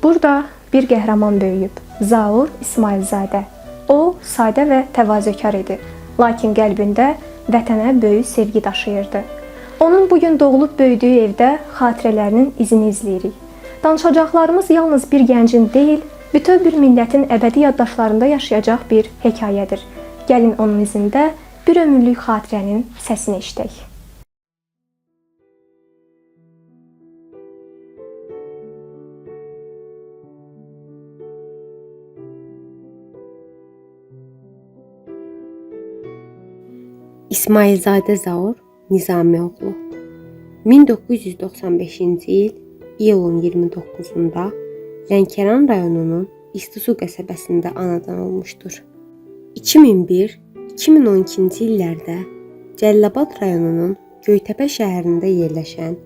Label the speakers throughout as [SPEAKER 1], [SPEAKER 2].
[SPEAKER 1] Burada bir qəhrəman böyüyüb, Zaur İsmailzadə. O, sadə və təvazökar idi, lakin qəlbində vətənə böyük sevgi daşıyırdı. Onun bugün doğulub böyüdüyü evdə xatirələrinin izini izləyirik. Danışacaqlarımız yalnız bir gəncin deyil, bütöv bir millətin əbədi yaddaşlarında yaşayacaq bir hekayədir. Gəlin onun izində bir ömürlük xatirənin səsini eşidək.
[SPEAKER 2] İsmailzadə Zaur Nizamioğlu 1995-ci il iyulun 29-da Lənkəran rayonunun İstisu qəsəbəsində anadan olmuşdur. 2001-2012-ci illərdə Cəlilabad rayonunun Göytəpə şəhərində yerləşən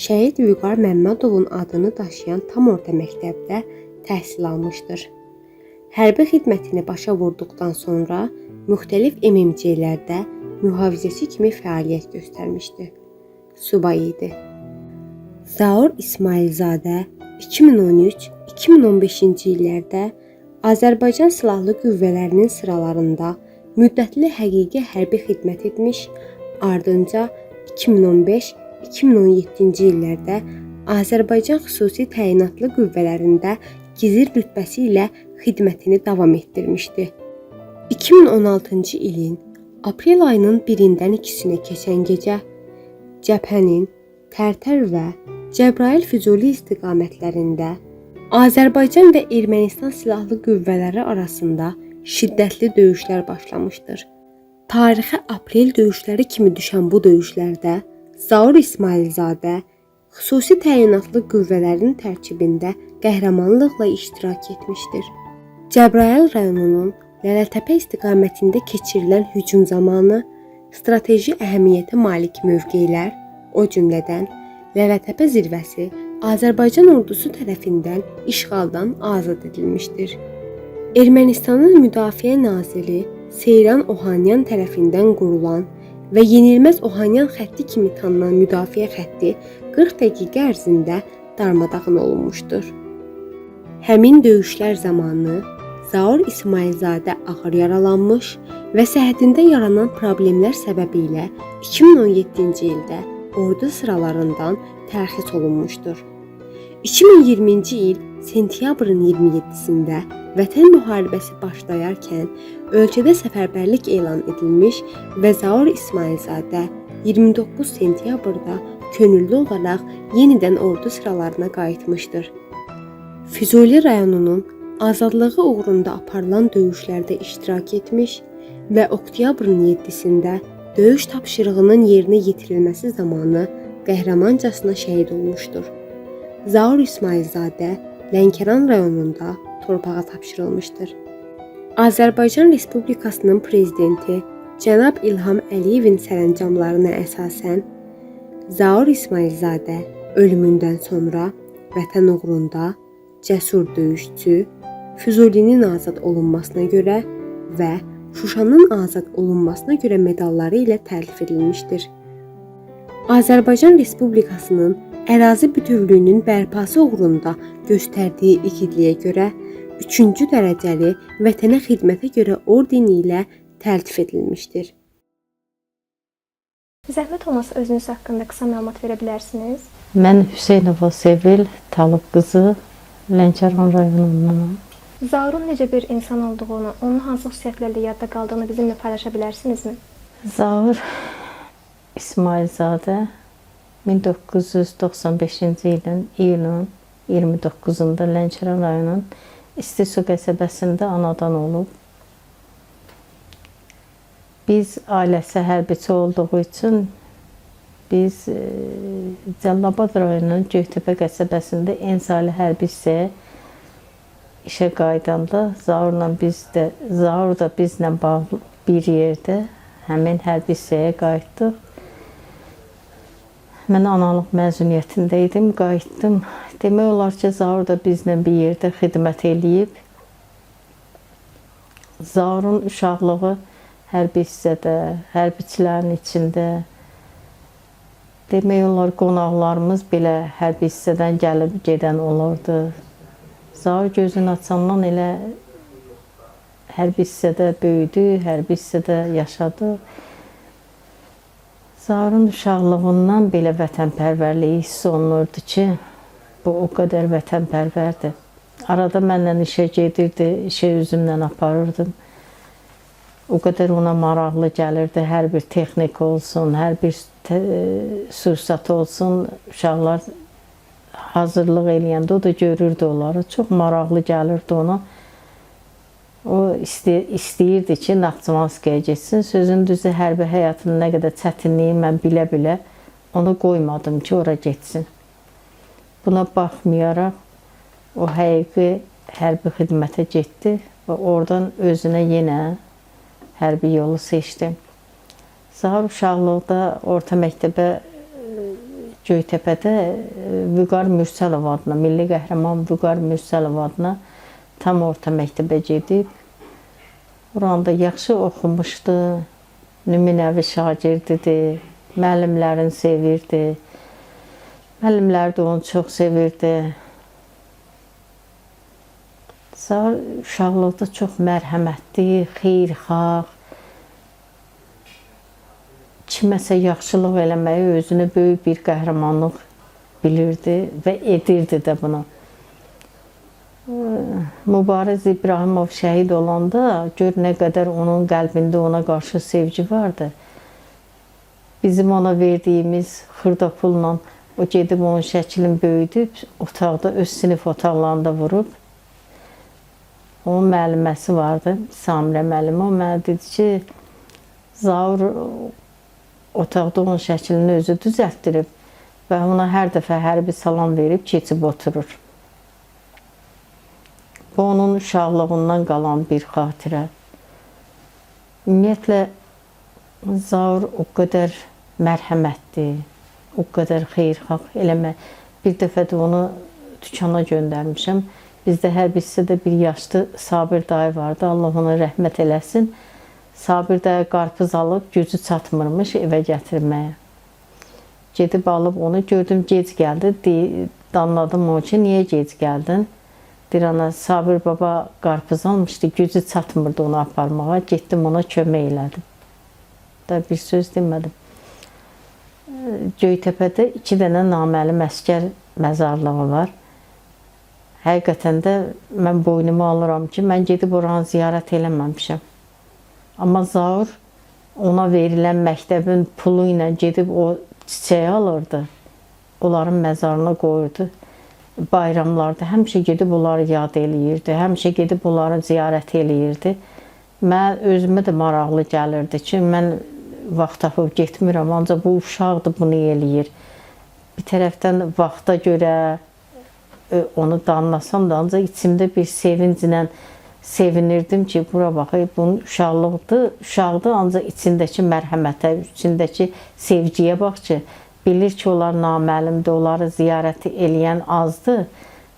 [SPEAKER 2] Şəhid Vüqar Məmmədovun adını daşıyan tam orta məktəbdə təhsil almışdır. Hərbi xidmətini başa vurduqdan sonra müxtəlif MMC-lərdə mühafizəçi kimi fəaliyyət göstərmişdi. Subay idi. Zaur İsmailzadə 2013-2015-ci illərdə Azərbaycan Silahlı Qüvvələrinin sıralarında müddətli həqiqi hərbi xidmət etmiş, ardınca 2015-2017-ci illərdə Azərbaycan Xüsusi Təyinatlı Qüvvələrində gizir rütbəsi ilə xidmətini davam etdirmişdi. 2016-cı ilin aprel ayının 1-dən 2-sinə keçən gecə cəbhənin Tərtər və Cəbrayıl Füzuli istiqamətlərində Azərbaycan və Ermənistan silahlı qüvvələri arasında şiddətli döyüşlər başlamışdır. Tarixə aprel döyüşləri kimi düşən bu döyüşlərdə Zaur İsmailzadə xüsusi təyinatlı qüvvələrin tərkibində qəhrəmanlıqla iştirak etmişdir. Cəbrayıl rayonunun Lələtəpə istiqamətində keçirilən hücum zamanı strateji əhəmiyyətə malik mövqelər, o cümlədən Lələtəpə zirvəsi Azərbaycan ordusu tərəfindən işğaldan azad edilmişdir. Ermənistanın Müdafiə naziri Seyran Ohanyan tərəfindən qurulan və yenilməz Ohanyan xətti kimi tanınan müdafiə xətti 40 dəqiqə ərzində darmadağın olunmuşdur. Həmin döyüşlər zamanı Zaur İsmailzadə ağır yaralanmış və səhhətində yaranan problemlər səbəbilə 2017-ci ildə ordu sıralarından tərxis olunmuşdur. 2020-ci il sentyabrın 27-sində Vətən müharibəsi başlayarkən ölkədə səfərbərlik elan edilmiş və Zaur İsmailzadə 29 sentyabrda könüllü olaraq yenidən ordu sıralarına qayıtmışdır. Füzuli rayonunun azadlığı uğrunda aparılan döyüşlərdə iştirak etmiş və oktyabrın 7-sində döyüş tapşırığının yerinə yetirilməsi zamanı qəhrəmancasına şəhid olmuşdur. Zaur İsmailzadə Lənkəran rayonunda torpağa tapşırılmışdır. Azərbaycan Respublikasının prezidenti cənab İlham Əliyevin sərəncamlarına əsasən Zaur İsmailzadə ölümündən sonra vətən uğrunda cəsur döyüşçü, Füzulinin azad olunmasına görə və Şuşanın azad olunmasına görə medalları ilə təltif edilmişdir. Azərbaycan Respublikasının ərazi bütövlüyünün bərpası uğrunda göstərdiyi igidliyə görə 3-cü dərəcəli vətənə xidmətə görə ordeni ilə təltif edilmişdir.
[SPEAKER 1] Zəhmət olmasa özünüz haqqında qısa məlumat verə bilərsiniz?
[SPEAKER 3] Mən Hüseynova Sevil Talib qızı, Lənkəran rayonundanam.
[SPEAKER 1] Zaurun necə bir insan olduğunu, onun hansı xüsusiyyətlərlə yadda qaldığını bizimlə paylaşa bilərsinizmi?
[SPEAKER 3] Zaur İsmailzadə 1995-ci ilin iyulun 29-da Lənkəran rayonunun İstisu qəsəbəsində anadan olub. Biz ailəsi hərbiçi olduğu üçün biz Cəlilabad rayonunun Göytəpə qəsəbəsində Ensali hərbi hissəyə işə qaydanda Zaur da bizlə bağlı bir yerdə həmin hərbi hissəyə qayıtdıq. Mən analıq məzuniyyətində idim, qayıtdım. Demək olar ki, Zaur da bizlə bir yerdə xidmət eləyib. Zaurun uşaqlığı hərbi hissədə, hərbiçilərin içində. Demək olar qonaqlarımız belə hərbi hissədən gəlib gedən olurdu. Zaur gözünü açandan elə hərbi hissədə böyüdü, hərbi hissədə yaşadı. Zaurun uşaqlığından belə vətənpərvərliyi hiss olunurdu ki, bu o qədər vətənpərvərdir. Arada mənlə işə gedirdi, işə özümlə aparırdım. O qədər ona maraqlı gəlirdi, hər bir texnika olsun, hər bir sursat olsun, uşaqlar hazırlıq eləyəndə o da görürdü onları. Çox maraqlı gəlirdi ona. O istəyirdi ki, Naxçıvanskiyə getsin. Sözün düzü, hərbi həyatının nə qədər çətinliyi mən bilə-bilə onu qoymadım ki, ora getsin. Buna baxmayaraq, o həqiqi hərbi xidmətə getdi və oradan özünə yenə hərbi yolu seçdi. Zaur uşaqlıqda orta məktəbə Göytəpədə Vüqar Mürsəlov adına, milli qəhrəman Vüqar Mürsəlov adına tam orta məktəbə gedib. Oranda yaxşı oxumuşdu, nümunəvi şagirdidir, müəllimlərini sevirdi. Müəllimlər də onu çox sevirdi. Zaur uşaqlıqda çox mərhəmətli, xeyirxah, kiməsə yaxşılıq eləməyi özünü böyük bir qəhrəmanlıq bilirdi və edirdi də bunu. Mübariz İbrahimov şəhid olanda gör nə qədər onun qəlbində ona qarşı sevgi vardı. Bizim ona verdiyimiz xırda pulla o gedib onun şəklini böyüdüb, otaqda öz sinif otaqlarında vurub. Onun müəlliməsi vardı, Samirə müəllimə. O mənə dedi ki, Zaur otaqda onun şəklini özü düzəltdirib və ona hər dəfə hərbi salam verib keçib oturur. Bu, onun uşaqlığından qalan bir xatirə. Ümumiyyətlə, Zaur o qədər mərhəmətli, o qədər xeyirxah eləmə. Bir dəfə də onu dükana göndərmişəm. Bizdə hərbi hissədə bir yaşlı Sabir dayı vardı, Allah ona rəhmət eləsin. Sabir dayı qarpız alıb, gücü çatmırmış evə gətirməyə. Gedib alıb onu, gördüm gec gəldi, danladım o ki, niyə gec gəldin? Deyir, ana, Sabir baba qarpız almışdı, gücü çatmırdı onu aparmağa, getdim ona kömək elədim. Da bir söz demədim. Göytəpədə 2 dənə naməlum əsgər məzarlığı var. Həqiqətən də mən boynuma alıram ki, mən gedib oranı ziyarət eləməmişəm. Amma Zaur ona verilən məktəbin pulu ilə gedib o çiçəyi alırdı. Onların məzarına qoyurdu. Bayramlarda həmişə gedib onları yad eləyirdi. Həmişə gedib onları ziyarət eləyirdi. Mən özümə də maraqlı gəlirdi ki, mən vaxt tapıb getmirəm, ancaq bu uşaqdır bunu eləyir. Bir tərəfdən vaxta görə onu danlasam da, ancaq içimdə bir sevinclə sevinirdim ki, bura baxıb, bunun uşaqdır, ancaq içindəki mərhəmətə, içindəki sevgiyə bax ki, bilir ki, onlar naməlumdur, onları ziyarət eləyən azdır,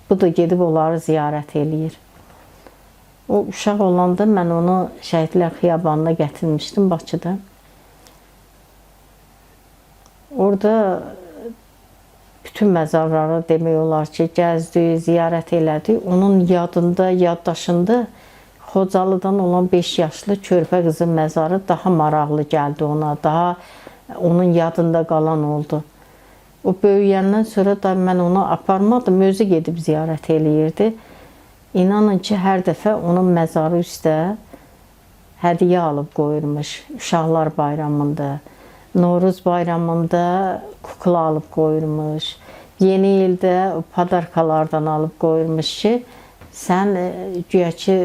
[SPEAKER 3] bu da gedib onları ziyarət eləyir. O uşaq olanda mən onu Şəhidlər Xiyabanına gətirmişdim Bakıda. Orada bütün məzarları demək olar ki, gəzdi, ziyarət elədi. Onun yadında, yaddaşında Xocalıdan olan 5 yaşlı körpə qızın məzarı daha maraqlı gəldi ona, daha onun yadında qalan oldu. O böyüyəndən sonra da mən onu aparmadım, özü gedib ziyarət eləyirdi. İnanın ki, hər dəfə onun məzarı üstə hədiyyə alıb qoyurmuş Uşaqlar Bayramında. Novruz bayramında kukla alıb qoyurmuş. Yeni ildə padarkalardan alıb qoyurmuş ki, sən güya ki,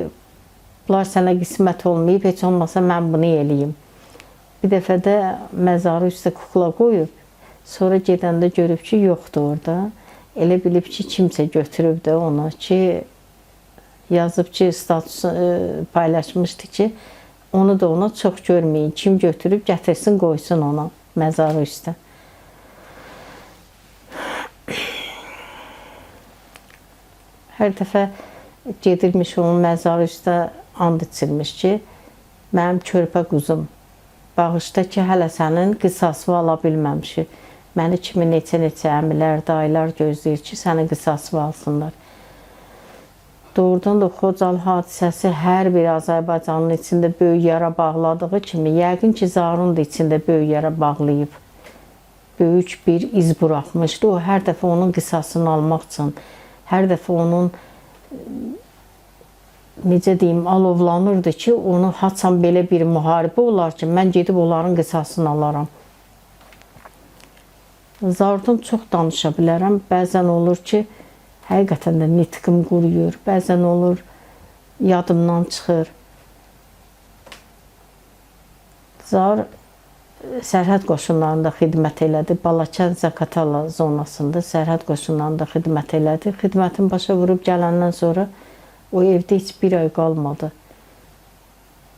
[SPEAKER 3] bunlar sənə qismət olmayıb, heç olmasa mən bunu eləyim. Bir dəfə də məzarı üstə kukla qoyub, sonra gedəndə görüb ki, yoxdur orada. Elə bilib ki, kimsə götürüb də onu ki, yazıb ki, status paylaşmışdı ki, onu da ona çox görməyin. Kim götürüb gətirsin, qoysun ona məzarı üstə. Hər dəfə gedirmiş onun məzarı üstə and içirmiş ki, mənim körpə quzum, bağışda ki, hələ sənin qisasını ala bilməmişik. Məni kimi neçə əmilər, dayılar gözləyir ki, sənin qisasını alsınlar. Doğrudan da Xocalı hadisəsi hər bir Azərbaycanlı içində böyük yara bağladığı kimi, yəqin ki, Zaurun da içində böyük yara bağlayıb. Böyük bir iz buraxmışdı. O hər dəfə onun qisasını almaq üçün, hər dəfə onun necə deyim, alovlanırdı ki, onu haçan belə bir müharibə olar ki, mən gedib onların qisasını alaram. Zaurdan çox danışa bilərəm. Bəzən olur ki, həqiqətən də nitqim quruyur. Bəzən olur, yadımdan çıxır. Zaur sərhəd qoşunlarında xidmət elədi. Balakən Zaqatala zonasında sərhəd qoşunlarında xidmət elədi. Xidmətin başa vurub gələndən sonra o evdə heç bir ay qalmadı.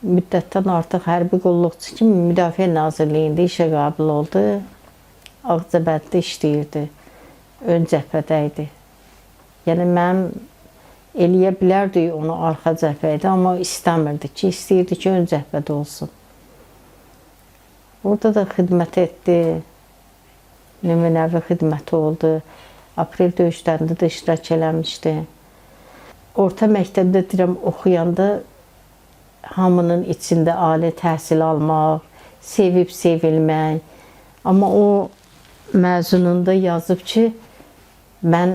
[SPEAKER 3] Müddətdən artıq hərbi qulluqçu kimi Müdafiə Nazirliyində işə qəbul oldu. Ağcabəddə işləyirdi. Ön cəbhədə idi. Yəni, mən eləyə bilərdik onu arxa cəbhədə, amma istəmirdi ki, istəyirdi ki, ön cəbhədə olsun. Orada da xidmət etdi. Nümunəvi xidməti oldu. Aprel döyüşlərində də iştirak eləmişdi. Orta məktəbdə deyirəm, oxuyanda hamının içində ali təhsil almaq, sevib sevilmək. Amma o məzununda yazıb ki, mən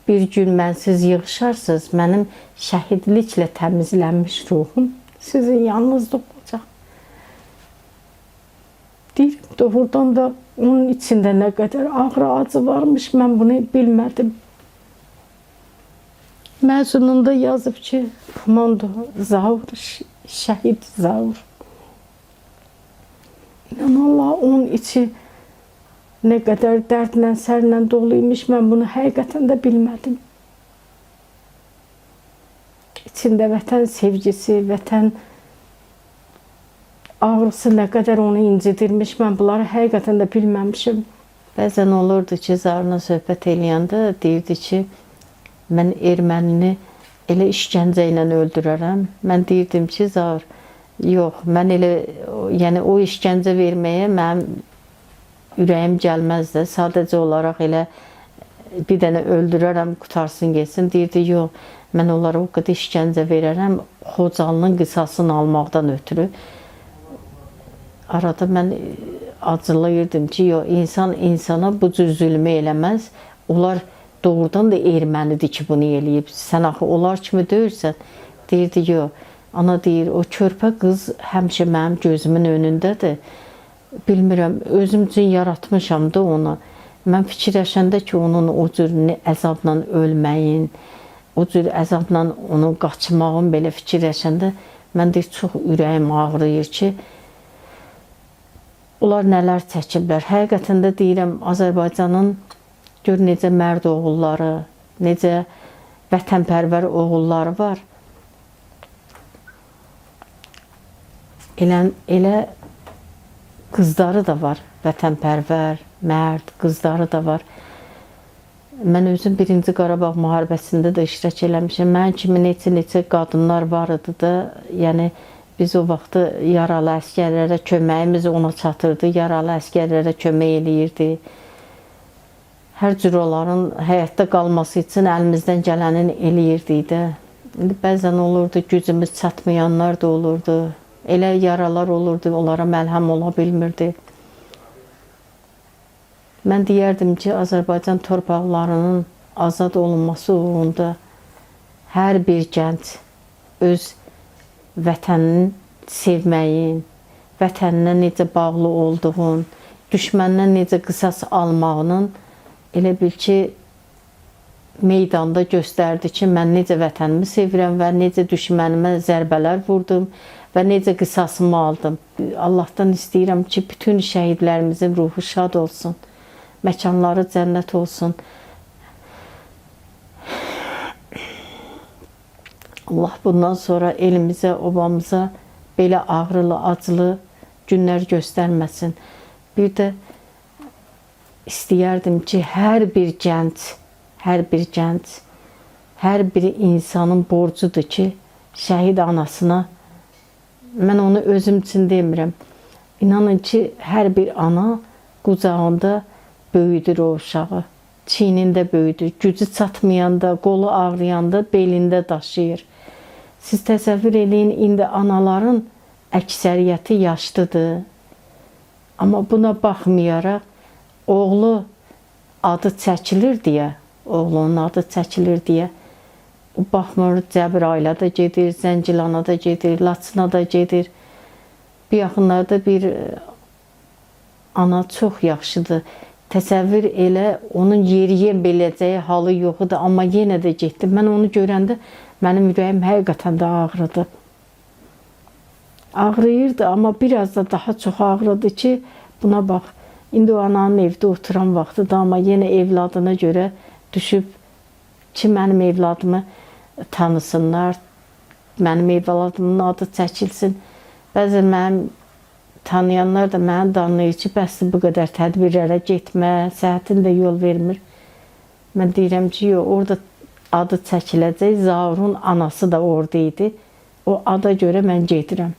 [SPEAKER 3] bir gün mənsiz yığışarsınız, mənim şəhidliklə təmizlənmiş ruhum sizin yanınızda olacaq. Deyirəm, doğrudan da onun içində nə qədər ağrı acı varmış, mən bunu bilmədim. Məzununda yazıb ki, komando Zaur, şəhid Zaur. İnan Allah, onun içi nə qədər dərdlə, sərlə doluymuş, mən bunu həqiqətən də bilmədim. İçində vətən sevgisi, vətən ağrısı nə qədər onu incidirmiş, mən bunları həqiqətən də bilməmişim. Bəzən olurdu ki, Zaurla söhbət eləyəndə deyirdi ki, mən ermənini elə işgəncə ilə öldürərəm. Mən deyirdim ki, Zaur, yox, mən elə, yəni o işgəncə verməyə mənim ürəyim gəlməz də, sadəcə olaraq elə bir dənə öldürərəm, qutarsın getsin. Deyirdi, yox, mən onlara o qədər işgəncə verərəm, Xocalının qisasını almaqdan ötürü. Arada mən acılayırdım ki, yox, insan insana bu cür zülmü eləməz. Onlar doğrudan da ermənidir ki, bunu eləyib. Sən axı onlar kimi deyirsən. Deyirdi, yox, ana deyir, o körpə qız həmişə mənim gözümün önündədir. Bilmirəm, özüm üçün yaratmışam da onu. Mən fikirləşəndə ki, onun o cür əzabla ölməyin, o cür əzabla onu qaçmağın belə fikirləşəndə, mən deyir, çox ürəyim ağrıyır ki, onlar nələr çəkiblər. Həqiqətən də deyirəm, Azərbaycanın gör necə mərd oğulları, necə vətənpərvər oğulları var. Elə qızları da var, vətənpərvər, mərd, qızları da var. Mən özüm 1-ci Qarabağ müharibəsində də iştirak eləmişəm. Mən kimi neçə qadınlar var idi da, yəni biz o vaxtı yaralı əsgərlərə köməyimiz ona çatırdı, yaralı əsgərlərə kömək eləyirdi. Hər cür onların həyatda qalması üçün əlimizdən gələni eləyirdik də. Bəzən olurdu, gücümüz çatmayanlar da olurdu. Elə yaralar olurdu, onlara məlhəm ola bilmirdi. Mən deyərdim ki, Azərbaycan torpaqlarının azad olunması uğrunda hər bir gənc öz vətənini sevməyin, vətəninə necə bağlı olduğun, düşməndən necə qisas almağının elə bil ki, meydanda göstərdi ki, mən necə vətənimi sevirəm və necə düşmənimə zərbələr vurdum və necə qisasımı aldım. Allahdan istəyirəm ki, bütün şəhidlərimizin ruhu şad olsun, məkanları cənnət olsun. Allah bundan sonra elimizə, obamıza belə ağrılı, acılı günlər göstərməsin. Bir də istəyərdim ki, hər bir gənc, hər bir insanın borcudur ki, şəhid anasına, mən onu özüm üçün demirəm, inanın ki, hər bir ana qucağında böyüdür o uşağı, çiynində böyüdü. Gücü çatmayanda, qolu ağrıyanda belində daşıyır. Siz təsəvvür eləyin, indi anaların əksəriyyəti yaşlıdır. Amma buna baxmayaraq oğlu adı çəkilir deyə, oğlunun adı çəkilir deyə o baxmır, Cəbrayıla da gedir, Zəngilana da gedir, Laçına da gedir. Bir yaxınlarda bir ana çox yaxşıdır. Təsəvvür elə, onun yeriyə beləcəyi halı yox idi, amma yenə də getdi. Mən onu görəndə mənim ürəyim həqiqətən də ağrıdı. Ağrıyırdı, amma biraz da daha çox ağrıdı ki, buna bax, indi o ananın evdə oturan vaxtıdır, amma yenə evladına görə düşüb ki, mənim evladımı tanısınlar, mənim evladımın adı çəkilsin. Bəzən mənim tanıyanlar da məni danlayır ki, bəs bu qədər tədbirlərə getmə, səhətin də yol vermir. Mən deyirəm ki, yox, orada adı çəkiləcək, Zaurun anası da orada idi. O ada görə mən gedirəm.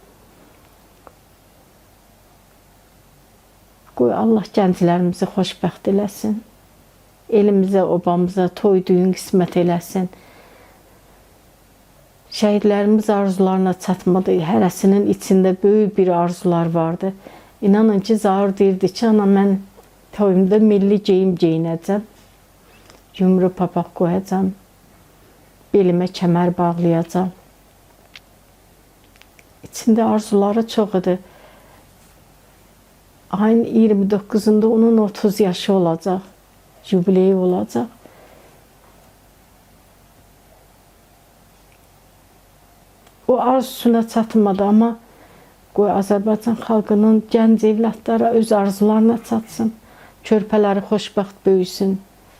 [SPEAKER 3] Qoy Allah gənclərimizi xoşbəxt eləsin. Elimizə, obamıza toy düyün qismət eləsin. Şəhidlərimiz arzularına çatmadı. Hərəsinin içində böyük bir arzular vardı. İnanın ki, Zaur deyirdi ki, ana mən toyumda milli geyim geyinəcəm. Yumru papaq qoyacam. Belimə kəmər bağlayacam. İçində arzuları çox idi. Ayın 29-unda onun 30 yaşı olacaq. Jubileyi olacaq. O arzusuna çatmadı, amma qoy Azərbaycan xalqının gənc evlatları öz arzularına çatsın. Körpələri xoşbəxt böyüsün.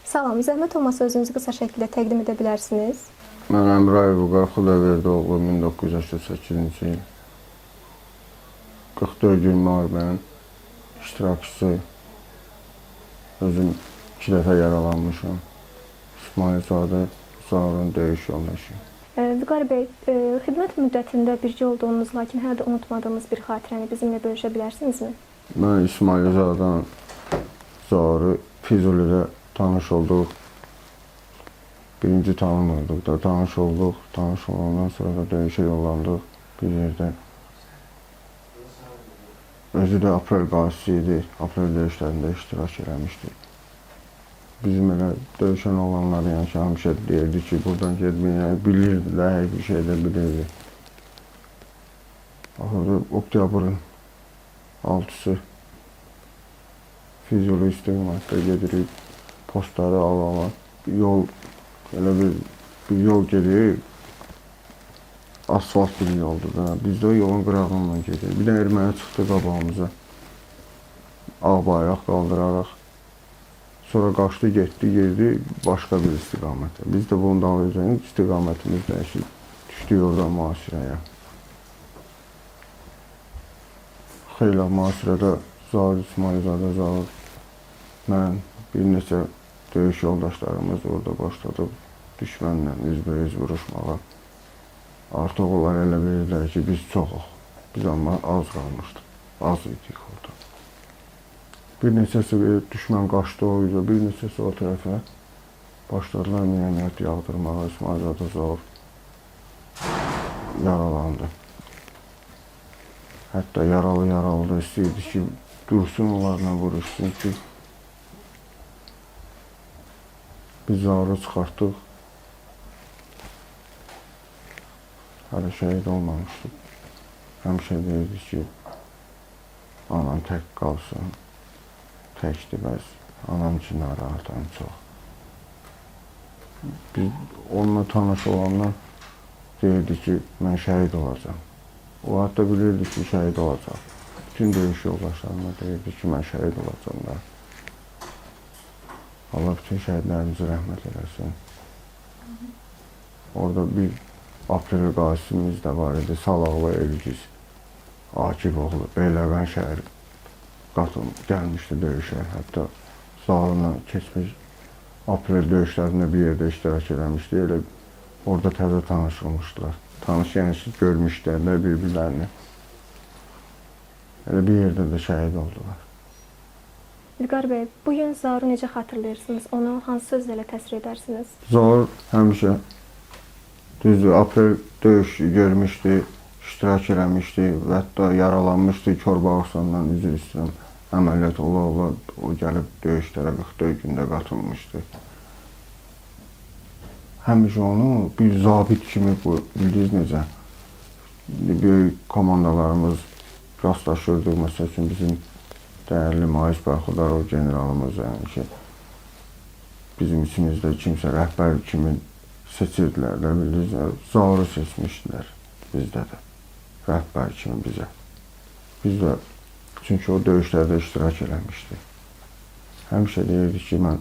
[SPEAKER 1] Salam, zəhmət olmasa özünüzü qısa şəkildə təqdim edə bilərsiniz.
[SPEAKER 4] Mən Əmrayev Vüqar Xudaverdoğlu 1988-ci il 44 gün müharibənin iştirakçısı. Özüm 2 dəfə yaralanmışam. İsmailzadə Zaurun döyüş yoldaşı.
[SPEAKER 1] Vüqar bəy, xidmət müddətində bircə olduğunuz, lakin hələ də unutmadığınız bir xatirəni bizimlə bölüşə bilərsinizmi?
[SPEAKER 4] Mən İsmailzadən Zauru Füzulidə tanış olduq. Birinci tanımırdıq da tanış olduq. Tanış olandan sonra da döyüşə yollandıq bir yerdə. Özü də aprel qazisi idi. Aprel döyüşlərində iştirak eləmişdi. Bizim elə döyüşən olanlar yəni ki, həmişə deyirdi ki, buradan getməyə bilirdi də, hər bir şey də bilirdi. Axırda oktyabrın 6-sı Füzuli istiqamətdə gedirik, postları al-ala. Yol, elə bir yol gedir, asfalt bir yoldur da. Biz də o yolun qırağından gedirik. Bir də erməni çıxdı qabağımıza, ağ bayraq qaldıraraq. Sonra qaçdı, getdi, girdi başqa bir istiqamətə. Biz də bunun dalıyacağıq, istiqamətimiz dəyişib, düşdük oradan mühasirəyə. Xeyla mühasirədə Zaur İsmailzadə Zaur, mən, bir neçə döyüş yoldaşlarımız orada başladıq düşmənlə üzbəüz vuruşmağa. Artıq onlar elə bilirlər ki, biz çoxuq. Biz amma az qalmışdıq, az idik orada. Bir neçəsi düşmən qaçdı o yüzə, bir neçəsi o tərəfə başladılar minəmiyyət yağdırmağa. İsmailzadə Zaur yaralandı. Hətta yaralı da istəyirdi ki, dursun onlarla vuruşsun ki, biz Zauru çıxartdıq. Hələ şəhid olmamışdıq. Həmişə deyirdi ki, anam tək qalsın. Təkdir bəs, anam üçün narahatam çox. Biz onunla tanış olanlar deyirdi ki, mən şəhid olacam. O hətta bilirdi ki, şəhid olacaq. Bütün döyüş yoldaşlarına deyirdi ki, mən şəhid olacam da. Allah bütün şəhidlərimizi rəhmət eləsin. Orada bir aprel qazisimiz də var idi, Salaqlı Elgiz Akiboğlu, Beyləqan şəhəri. Qatım gəlmişdi döyüşə, hətta Zaurla keçmiş aprel döyüşlərində bir yerdə iştirak eləmişdi. Elə orada təzə tanışılmışdılar. Tanış yəni ki, görmüşdülər bir-birlərini. Elə bir yerdə də şəhid oldular.
[SPEAKER 1] İlqar bəy, bu gün Zauru necə xatırlayırsınız? Onu hansı sözlərlə təsvir edərsiniz?
[SPEAKER 4] Zaur həmişə düzdür, aprel döyüş görmüşdü, iştirak eləmişdi və hətta yaralanmışdı. Korbağıstandan üzr istəyirəm. Əməliyyat ola-ola o gəlib döyüşlərə 44 gündə qatılmışdı. Həmişə onu bir zabit kimi, bildiniz necə, böyük komandalarımız rastlaşırdıq. Məsəl üçün bizim dəyərli Mayıs Baxıdarov generalımız, yəni ki, bizim içimizdə kimsə rəhbər kimi seçirdilər də, bildiniz, Zauru seçmişdilər bizdə də, rəhbər kimi bizə. Biz də, çünki o döyüşlərdə iştirak eləmişdi. Həmişə deyirdik ki, mən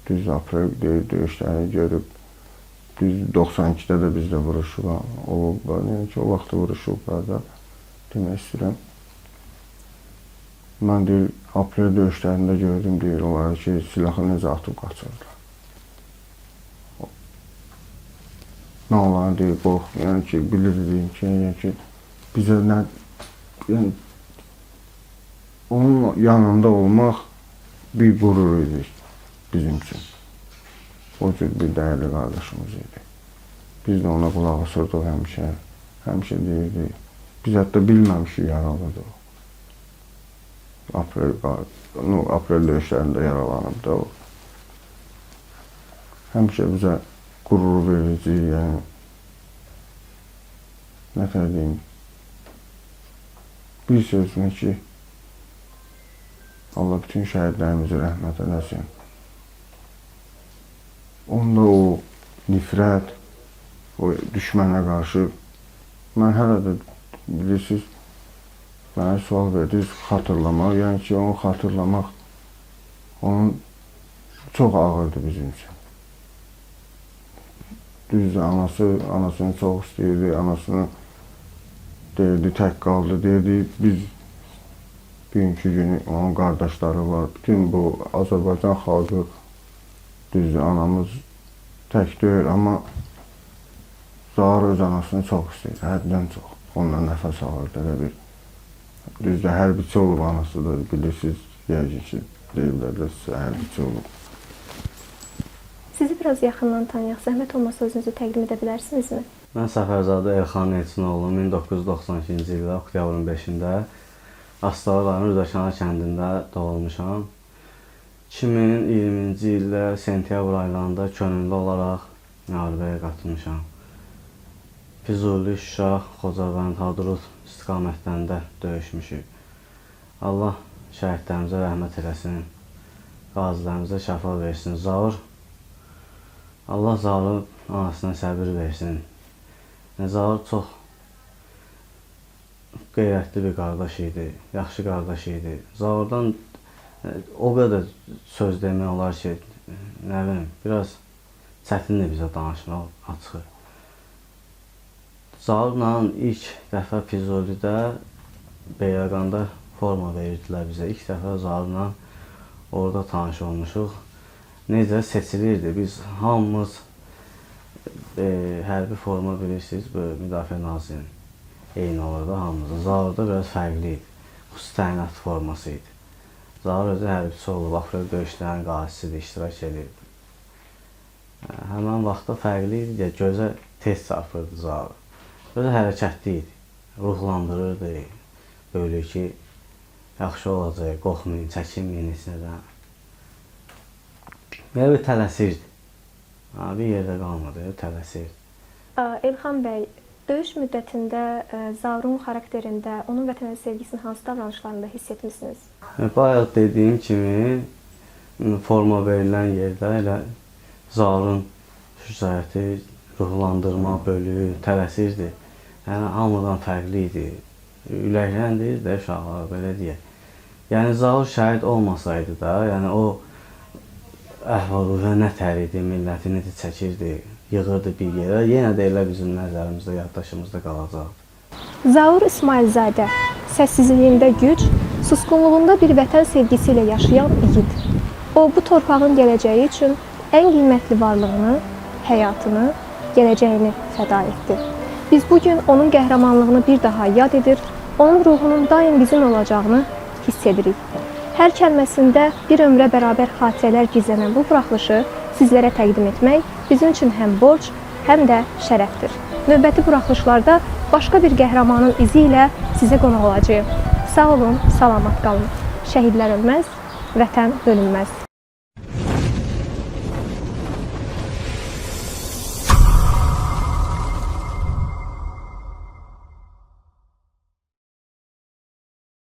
[SPEAKER 4] düz aprel döyüşlərini görüb, düz 92-də də bizdə vuruşuq olublar, yəni ki, o vaxt vuruşuqlar da demək istəyirəm. Mən deyir, aprel döyüşlərində gördüm, deyir, onları ki, silahı necə atıb qaçırdılar. Nə olanı deyir, qorx, yəni ki, bilirdim ki, yəni ki, bizə nə, yəni, onun yanında olmaq bir qürur idi bizim üçün. O cür bir dəyərli qardaşımız idi. Biz də ona qulaq asırdıq həmişə, həmişə deyirdi. Biz hətta bilməmişik yaralıdır o. Aprel döyüşlərində yaralanıb da o. Həmişə bizə qürur verici, yəni, nə tər deyim, bir sözünə ki, Allah bütün şəhidlərimizi rəhmət eləsin. Onda o nifrət, o düşmənə qarşı, mən hələ də bilirsiniz, mənə sual verdiniz, xatırlamaq, yəni ki, onu xatırlamaq, onun çox ağırdı bizim üçün. Düzdür, anasını çox istəyirdi, anasını deyirdi, tək qaldı, deyirdi, biz bugünkü günü onun qardaşları var, bütün bu Azərbaycan xalqı, düzdür, anamız tək deyil, amma Zaur öz anasını çox istəyir, həddən çox. Ondan nəfəs alırdı, elə bir. Düzdür, hərbiçi olub anası da, bilirsiniz, yəqin ki, deyirlər də sizə hərbiçi olub.
[SPEAKER 1] Sizi biraz yaxından tanıyaq, zəhmət olmasa özünüzü təqdim edə bilərsinizmi?
[SPEAKER 5] Mən Səfərzadə Elxan Elçinoğlu 1992-ci ildə oktyabrın 5-də Astalı rayonu Rüdəşana kəndində doğulmuşam. 2020-ci ildə sentyabr aylarında könüllü olaraq müharibəyə qatılmışam. Füzuli, Şuşa, Xocavənd, Hadrut istiqamətlərində döyüşmüşük. Allah şəhidlərimizə rəhmət eləsin, qazilərimizə şəfa versin. Zaur, Allah Zauru anasına səbir versin. Zaur çox qeyrətli bir qardaş idi, yaxşı qardaş idi. Zaurdan o qədər söz demək olar ki, nə bilim, biraz çətindir bizə danışmaq açıq. Zaurla ilk dəfə Füzulidə, Beyləqanda forma verirdilər bizə. İlk dəfə Zaurla orada tanış olmuşuq. Necə seçilirdi? Biz hamımız hərbi forma bilirsiniz, Müdafiə Nazirinin eyni olurdu hamımızın. Zaurda biraz fərqli idi. Xüsusi təyinat forması idi. Zaur özü hərbiçi olub, aprel döyüşlərinin qazisidir, iştirak edirdi. Həmən vaxtda fərqli idi deyə gözə tez çarpırdı Zaur. Özü hərəkətli idi, ruhlandırırdı, böyle ki, yaxşı olacaq, qorxmayın, çəkinməyin heç nədən. Belə bir tələsirdi. Bir yerdə qalmadı, tələsirdi.
[SPEAKER 1] Elxan bəy, döyüş müddətində Zaurun xarakterində, onun vətənə sevgisinin hansı davranışlarında hiss etmişsiniz?
[SPEAKER 5] Bayaq dediyim kimi, forma verilən yerdə elə Zaurun şücaəti, ruhlandırma bölüyü tələsirdi. Yəni, hamıdan fərqli idi. Ürəkləndir də uşaqlar, belə deyək. Yəni, Zaur şəhid olmasaydı da, yəni o əhval-ruhiyyə nətər idi, milləti necə çəkirdi, yığırdı bir yerə, yenə də elə bizim nəzərimizdə, yaddaşımızda qalacaqdı.
[SPEAKER 1] Zaur İsmailzadə, səssizliyində güc, susqunluğunda bir vətən sevgisi ilə yaşayan igid. O, bu torpağın gələcəyi üçün ən qiymətli varlığını, həyatını, gələcəyini fəda etdi. Biz bugün onun qəhrəmanlığını bir daha yad edir, onun ruhunun daim bizim olacağını hiss edirik. Hər kəlməsində bir ömrə bərabər xatirələr gizlənən bu buraxılışı sizlərə təqdim etmək bizim üçün həm borc, həm də şərəfdir. Növbəti buraxılışlarda başqa bir qəhrəmanın izi ilə sizə qonaq olacağıq. Sağ olun, salamat qalın. Şəhidlər ölməz, vətən bölünməz.